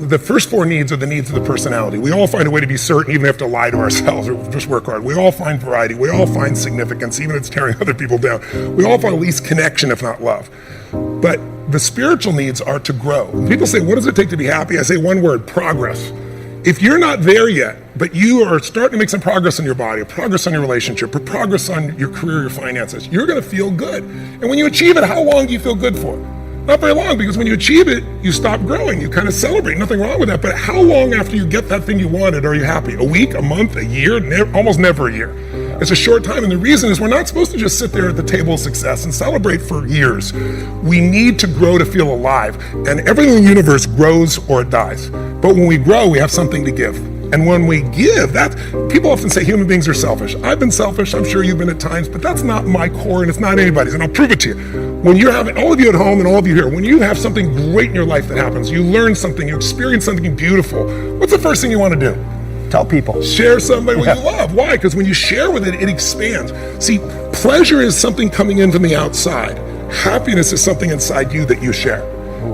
the first four needs are the needs of the personality. We all find a way to be certain, even if we have to lie to ourselves or just work hard. We all find variety. We all find significance, even if it's tearing other people down. We all find at least connection, if not love. But the spiritual needs are to grow. When people say, what does it take to be happy? I say one word: progress. If you're not there yet, but you are starting to make some progress in your body, or progress on your relationship, or progress on your career, your finances, you're going to feel good. And when you achieve it, how long do you feel good for? Not very long, because when you achieve it, you stop growing. You kind of celebrate. Nothing wrong with that. But how long after you get that thing you wanted are you happy? A week, a month, a year? Almost never a year. It's a short time. And the reason is we're not supposed to just sit there at the table of success and celebrate for years. We need to grow to feel alive. And everything in the universe grows or it dies. But when we grow, we have something to give. And when we give, people often say human beings are selfish. I've been selfish, I'm sure you've been at times, but that's not my core and it's not anybody's, and I'll prove it to you. When you're having, all of you at home and all of you here, when you have something great in your life that happens, you learn something, you experience something beautiful, what's the first thing you want to do? Tell people. Share somebody what you love. Why? Because when you share with it, it expands. See, pleasure is something coming in from the outside. Happiness is something inside you that you share.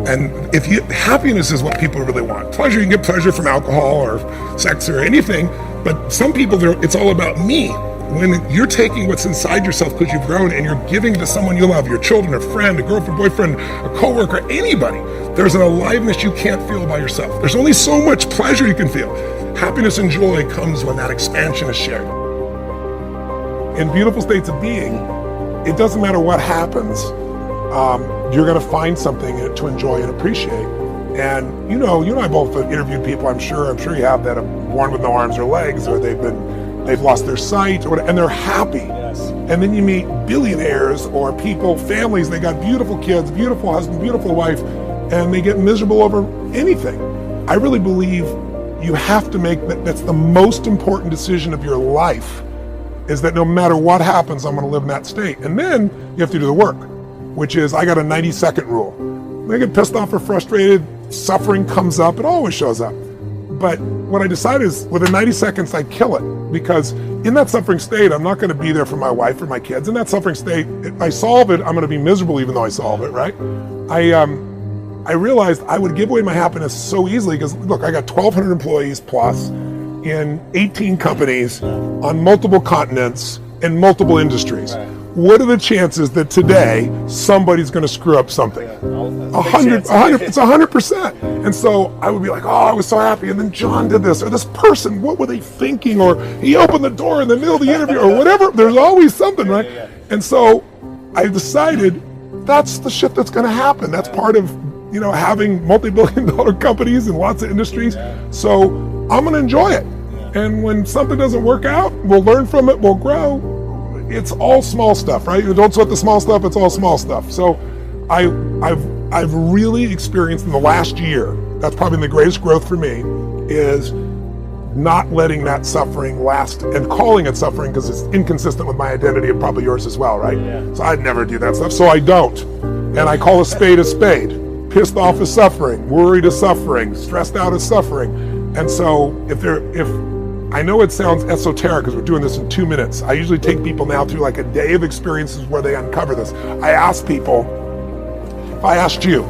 And happiness is what people really want. Pleasure, you can get pleasure from alcohol or sex or anything, but some people, it's all about me. When you're taking what's inside yourself because you've grown and you're giving to someone you love, your children, a friend, a girlfriend, boyfriend, a coworker, anybody, there's an aliveness you can't feel by yourself. There's only so much pleasure you can feel. Happiness and joy comes when that expansion is shared. In beautiful states of being, it doesn't matter what happens. You're going to find something to enjoy and appreciate. And you and I both have interviewed people, I'm sure you have, that are born with no arms or legs, or they've lost their sight, or whatever, and they're happy. Yes. And then you meet billionaires or people, families, they got beautiful kids, beautiful husband, beautiful wife, and they get miserable over anything. I really believe you have to make that's the most important decision of your life, is that no matter what happens, I'm going to live in that state. And then you have to do the work, which is, I got a 90-second rule. When I get pissed off or frustrated, suffering comes up, it always shows up. But what I decided is, within 90 seconds, I kill it. Because in that suffering state, I'm not going to be there for my wife or my kids. In that suffering state, if I solve it, I'm going to be miserable even though I solve it, right? I realized I would give away my happiness so easily because, look, I got 1,200 employees plus in 18 companies on multiple continents in multiple industries. Right. What are the chances that today somebody's going to screw up something? 100, it's 100%. And so I would be like, oh, I was so happy. And then John did this, or this person, what were they thinking? Or he opened the door in the middle of the interview, or whatever. There's always something, right? And so I decided that's the shit that's going to happen. That's part of, having multi-billion-dollar companies in lots of industries. So I'm going to enjoy it. And when something doesn't work out, we'll learn from it, we'll grow. It's all small stuff, right? You don't sweat the small stuff, it's all small stuff. So I've really experienced in the last year, that's probably the greatest growth for me, is not letting that suffering last and calling it suffering because it's inconsistent with my identity and probably yours as well, right? Yeah. So I'd never do that stuff, so I don't. And I call a spade a spade. Pissed off is suffering, worried is suffering, stressed out is suffering. And so if I know it sounds esoteric because we're doing this in 2 minutes. I usually take people now through like a day of experiences where they uncover this. I ask people, if I asked you,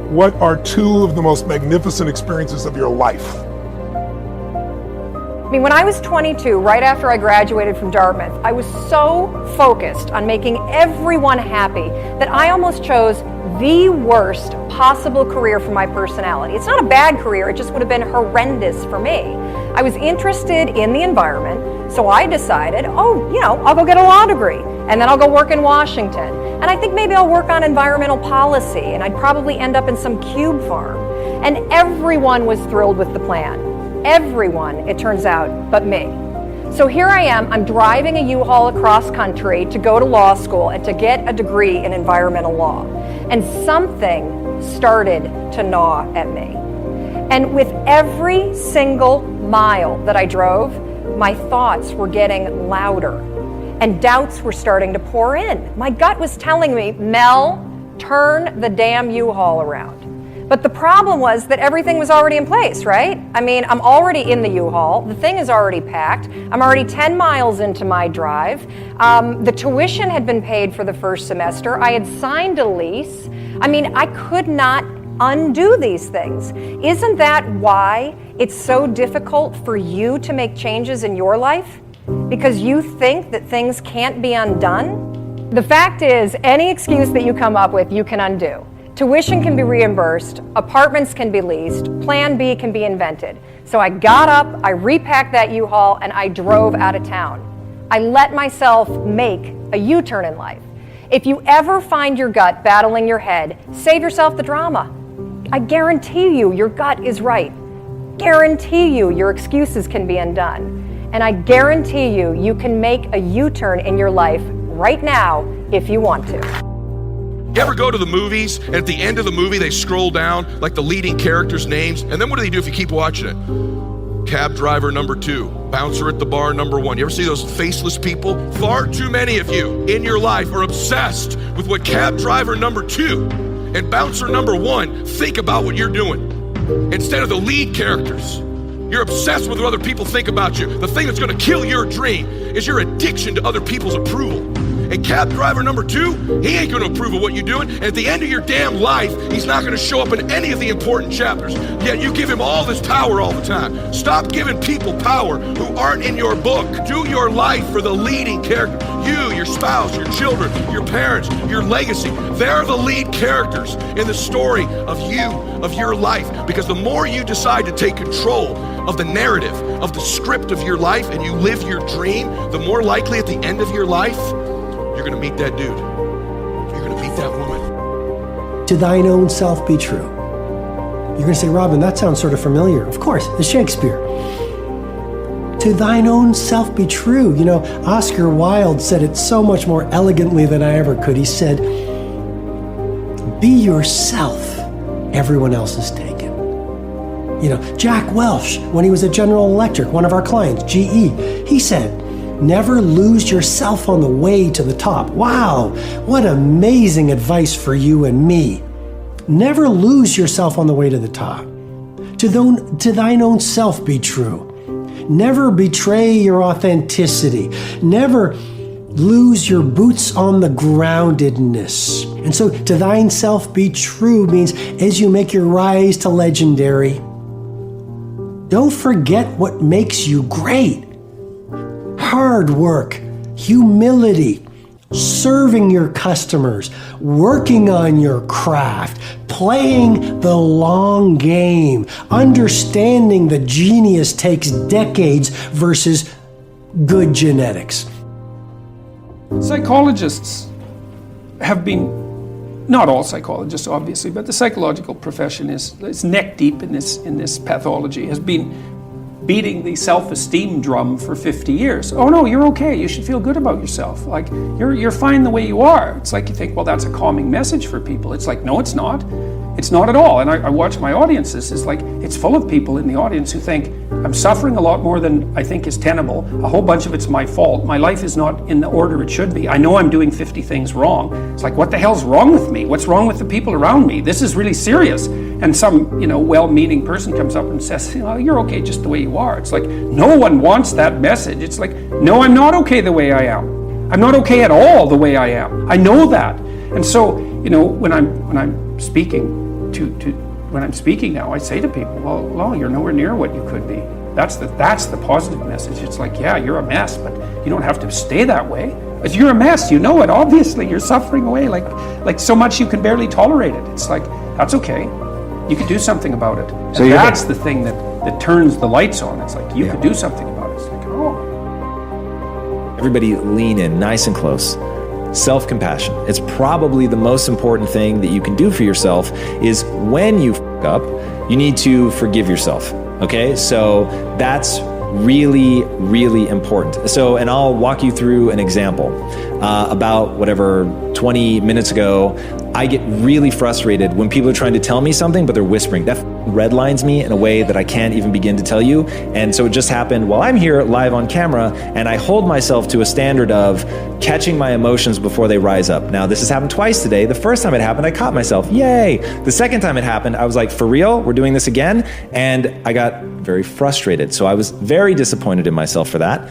what are 2 of the most magnificent experiences of your life? I mean, when I was 22, right after I graduated from Dartmouth, I was so focused on making everyone happy that I almost chose the worst possible career for my personality. It's not a bad career, it just would have been horrendous for me. I was interested in the environment, so I decided, I'll go get a law degree, and then I'll go work in Washington. And I think maybe I'll work on environmental policy, and I'd probably end up in some cube farm. And everyone was thrilled with the plan. Everyone, it turns out, but me. So here I am, I'm driving a U-Haul across country to go to law school and to get a degree in environmental law. And something started to gnaw at me. And with every single mile that I drove, my thoughts were getting louder and doubts were starting to pour in. My gut was telling me, Mel, turn the damn U-Haul around. But the problem was that everything was already in place, right? I mean, I'm already in the U-Haul. The thing is already packed. I'm already 10 miles into my drive. The tuition had been paid for the first semester. I had signed a lease. I mean, I could not undo these things. Isn't that why it's so difficult for you to make changes in your life? Because you think that things can't be undone? The fact is, any excuse that you come up with, you can undo. Tuition can be reimbursed, apartments can be leased, Plan B can be invented. So I got up, I repacked that U-Haul, and I drove out of town. I let myself make a U-turn in life. If you ever find your gut battling your head, save yourself the drama. I guarantee you your gut is right. Guarantee you your excuses can be undone. And I guarantee you you can make a U-turn in your life right now if you want to. You ever go to the movies, and at the end of the movie, they scroll down, like the leading characters' names, and then what do they do if you keep watching it? Cab driver number 2, bouncer at the bar number 1. You ever see those faceless people? Far too many of you in your life are obsessed with what cab driver number 2 and bouncer number 1 think about what you're doing, instead of the lead characters. You're obsessed with what other people think about you. The thing that's gonna kill your dream is your addiction to other people's approval. And cab driver number 2, he ain't gonna approve of what you're doing. And at the end of your damn life, he's not gonna show up in any of the important chapters. Yet you give him all this power all the time. Stop giving people power who aren't in your book. Do your life for the leading character. You, your spouse, your children, your parents, your legacy. They're the lead characters in the story of you, of your life. Because the more you decide to take control of the narrative, of the script of your life, and you live your dream, the more likely at the end of your life, you're going to meet that dude. You're going to meet that woman. To thine own self be true. You're going to say, Robin, that sounds sort of familiar. Of course, it's Shakespeare. To thine own self be true. You know, Oscar Wilde said it so much more elegantly than I ever could. He said, be yourself. Everyone else is taken. You know, Jack Welch, when he was at General Electric, one of our clients, GE, he said, never lose yourself on the way to the top. Wow, what amazing advice for you and me. Never lose yourself on the way to the top. To thine own self be true. Never betray your authenticity. Never lose your boots on the groundedness. And so to thine self be true means as you make your rise to legendary, don't forget what makes you great. Hard work, humility, serving your customers, working on your craft, playing the long game, understanding that genius takes decades versus good genetics. Psychologists have been, not all psychologists obviously, but the psychological profession is neck deep in this pathology, has been beating the self-esteem drum for 50 years. Oh no, you're okay, you should feel good about yourself. Like, you're fine the way you are. It's like you think, well, that's a calming message for people. It's like, no, it's not. It's not at all. And I watch my audiences, it's like, it's full of people in the audience who think, I'm suffering a lot more than I think is tenable. A whole bunch of it's my fault. My life is not in the order it should be. I know I'm doing 50 things wrong. It's like, what the hell's wrong with me? What's wrong with the people around me? This is really serious. And some, well-meaning person comes up and says, you're okay just the way you are. It's like, no one wants that message. It's like, no, I'm not okay the way I am. I'm not okay at all the way I am. I know that. And so, when I'm speaking when I'm speaking now, I say to people, well, you're nowhere near what you could be. That's the positive message. It's like, yeah, you're a mess, but you don't have to stay that way. If you're a mess, you know it. Obviously, you're suffering away like so much you can barely tolerate it. It's like, that's okay. You can do something about it. So that's the thing that turns the lights on. It's like, you can do something about it. It's like, oh. Everybody lean in nice and close. Self-compassion. It's probably the most important thing that you can do for yourself is when you f*** up, you need to forgive yourself. Okay? So that's really, really important. So, and I'll walk you through an example. About 20 minutes ago, I get really frustrated when people are trying to tell me something, but they're whispering. That redlines me in a way that I can't even begin to tell you. And so it just happened while I'm here live on camera, and I hold myself to a standard of catching my emotions before they rise up. Now, this has happened twice today. The first time it happened, I caught myself. Yay! The second time it happened, I was like, for real? We're doing this again? And I got very frustrated. So I was very disappointed in myself for that.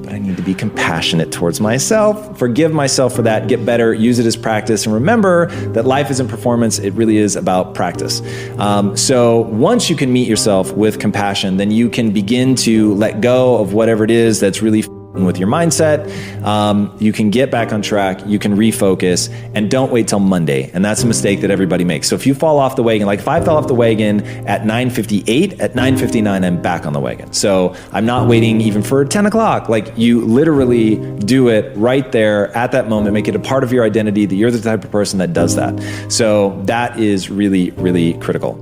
but I need to be compassionate towards myself, forgive myself for that, get better, use it as practice, and remember that life isn't performance, it really is about practice. So once you can meet yourself with compassion, then you can begin to let go of whatever it is that's really with your mindset. You can get back on track, you can refocus, and don't wait till Monday. And that's a mistake that everybody makes. So if you fall off the wagon, like if I fell off the wagon at 9:58, at 9:59, I'm back on the wagon. So I'm not waiting even for 10 o'clock. Like you literally do it right there at that moment, make it a part of your identity that you're the type of person that does that. So that is really, really critical.